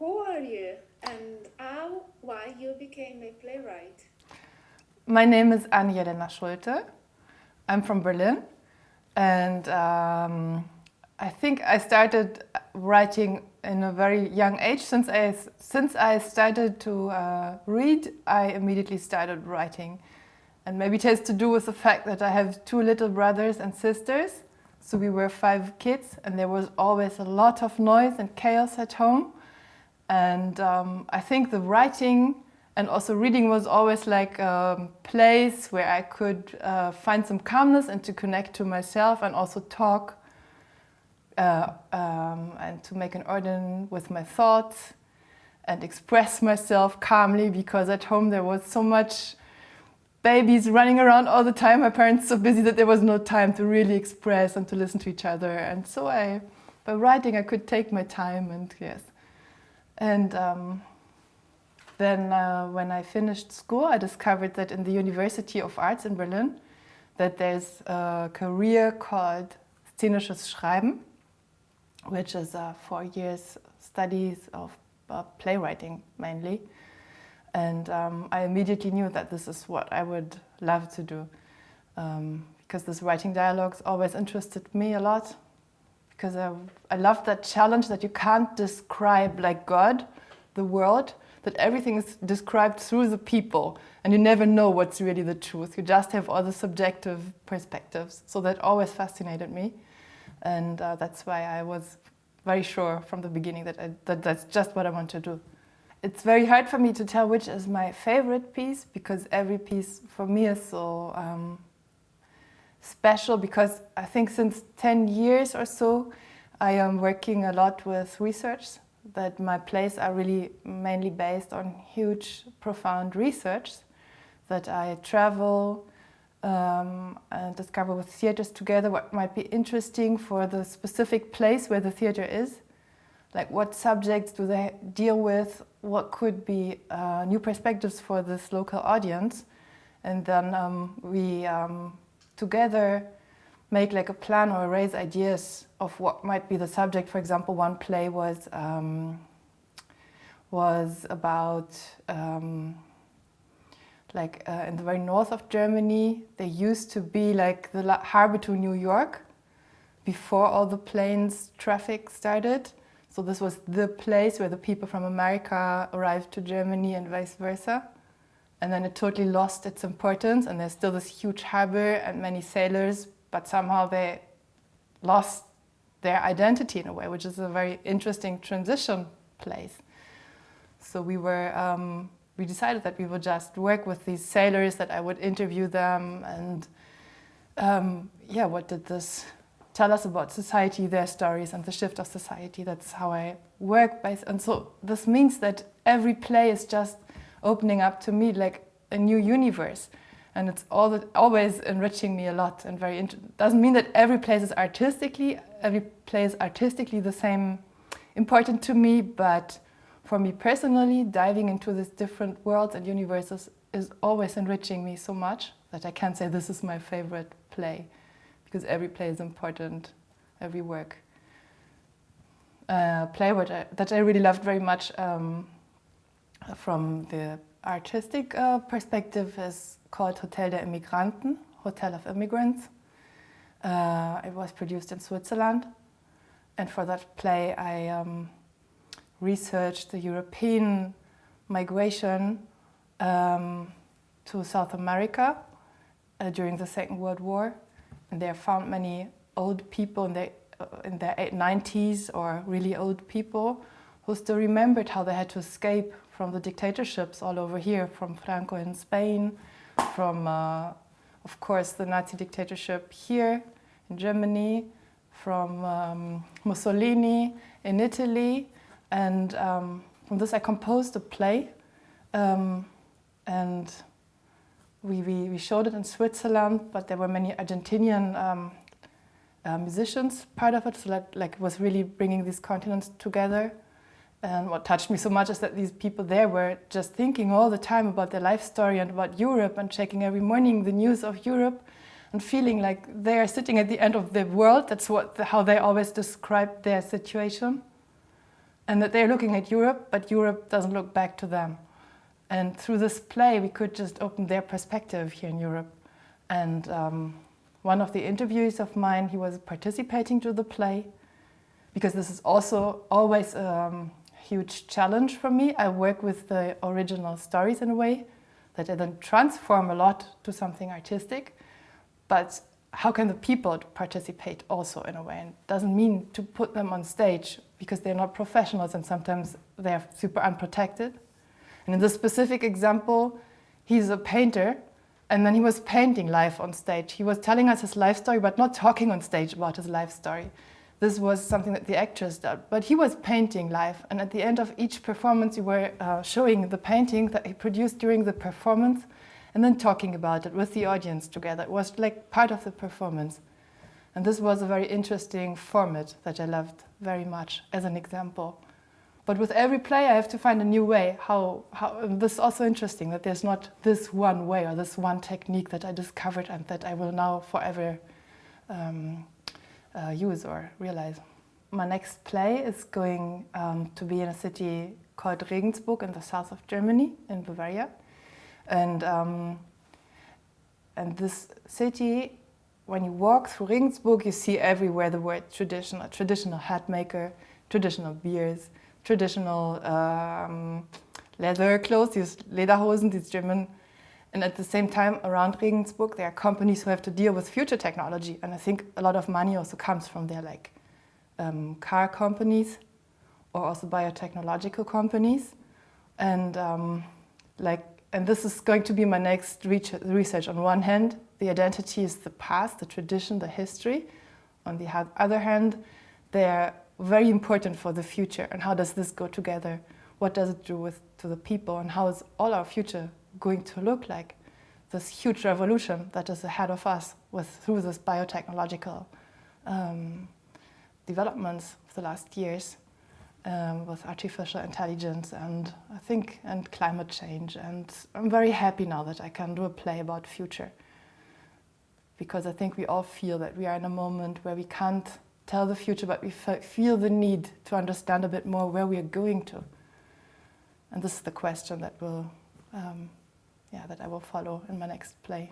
Who are you and why you became a playwright? My name is Anne Jelena Schulte. I'm from Berlin, and I think I started writing in a very young age. Since I started to read, I immediately started writing. And maybe it has to do with the fact that I have 2 little brothers and sisters. So we were 5 kids, and there was always a lot of noise and chaos at home. And I think the writing and also reading was always like a place where I could find some calmness and to connect to myself and also talk and to make an order with my thoughts and express myself calmly, because at home there was so much babies running around all the time. My parents so busy that there was no time to really express and to listen to each other. And so by writing I could take my time, and yes. And then when I finished school, I discovered that in the University of Arts in Berlin, that there's a career called Szenisches Schreiben, which is 4 years studies of playwriting mainly. And I immediately knew that this is what I would love to do, because this writing dialogues always interested me a lot, because I love that challenge that you can't describe like God, the world, that everything is described through the people and you never know what's really the truth. You just have all the subjective perspectives. So that always fascinated me, and that's why I was very sure from the beginning that that's just what I want to do. It's very hard for me to tell which is my favorite piece, because every piece for me is so special, because I think since 10 years or so I am working a lot with research, that my plays are really mainly based on huge, profound research, that I travel and discover with theaters together what might be interesting for the specific place where the theater is. Like, what subjects do they deal with? What could be new perspectives for this local audience? And then we together make like a plan or raise ideas of what might be the subject. For example, one play was about in the very north of Germany. There used to be like the harbor to New York before all the planes traffic started. So this was the place where the people from America arrived to Germany and vice versa. And then it totally lost its importance, and there's still this huge harbor and many sailors, but somehow they lost their identity in a way, which is a very interesting transition place. So we decided that we would just work with these sailors, that I would interview them, and what did this tell us about society, their stories, and the shift of society. That's how I work. And so this means that every play is just opening up to me like a new universe. And it's always enriching me a lot, and doesn't mean that every play is artistically the same important to me, but for me personally, diving into these different worlds and universes is always enriching me so much that I can't say this is my favorite play, because every play is important, every work. Play that I really loved very much from the artistic perspective is called Hotel der Immigranten, Hotel of Immigrants. It was produced in Switzerland, and for that play I researched the European migration to South America during the Second World War, and there found many old people in their 90s, or really old people, who still remembered how they had to escape from the dictatorships all over here, from Franco in Spain, from, of course, the Nazi dictatorship here in Germany, from Mussolini in Italy. And from this I composed a play, and we showed it in Switzerland, but there were many Argentinian musicians part of it, so that like was really bringing these continents together. And what touched me so much is that these people there were just thinking all the time about their life story and about Europe, and checking every morning the news of Europe, and feeling like they are sitting at the end of the world. That's how they always described their situation. and that they're looking at Europe, but Europe doesn't look back to them. And through this play, we could just open their perspective here in Europe. And one of the interviewees of mine, he was participating to the play, because this is also always a huge challenge for me. I work with the original stories in a way that I then transform a lot to something artistic, but how can the people participate also in a way? And it doesn't mean to put them on stage because they're not professionals and sometimes they're super unprotected. And in this specific example, he's a painter and then he was painting live on stage. He was telling us his life story, but not talking on stage about his life story. This was something that the actors did, but he was painting live. And at the end of each performance, we were showing the painting that he produced during the performance and then talking about it with the audience together. It was like part of the performance. And this was a very interesting format that I loved very much as an example. But with every play, I have to find a new way. This is also interesting, that there's not this one way or this one technique that I discovered and that I will now forever use or realize. My next play is going to be in a city called Regensburg in the south of Germany, in Bavaria. And this city, when you walk through Regensburg, you see everywhere the word traditional hat maker, traditional beers, traditional leather clothes, these Lederhosen, these German. And at the same time, around Regensburg, there are companies who have to deal with future technology. And I think a lot of money also comes from there, like car companies or also biotechnological companies. And and this is going to be my next research. On one hand, the identity is the past, the tradition, the history. On the other hand, they're very important for the future. And how does this go together? What does it do to the people? And how is all our future going to look like? This huge revolution that is ahead of us through this biotechnological developments of the last years. With artificial intelligence and climate change. And I'm very happy now that I can do a play about future, because I think we all feel that we are in a moment where we can't tell the future, but we feel the need to understand a bit more where we are going to. And this is the question that I will follow in my next play.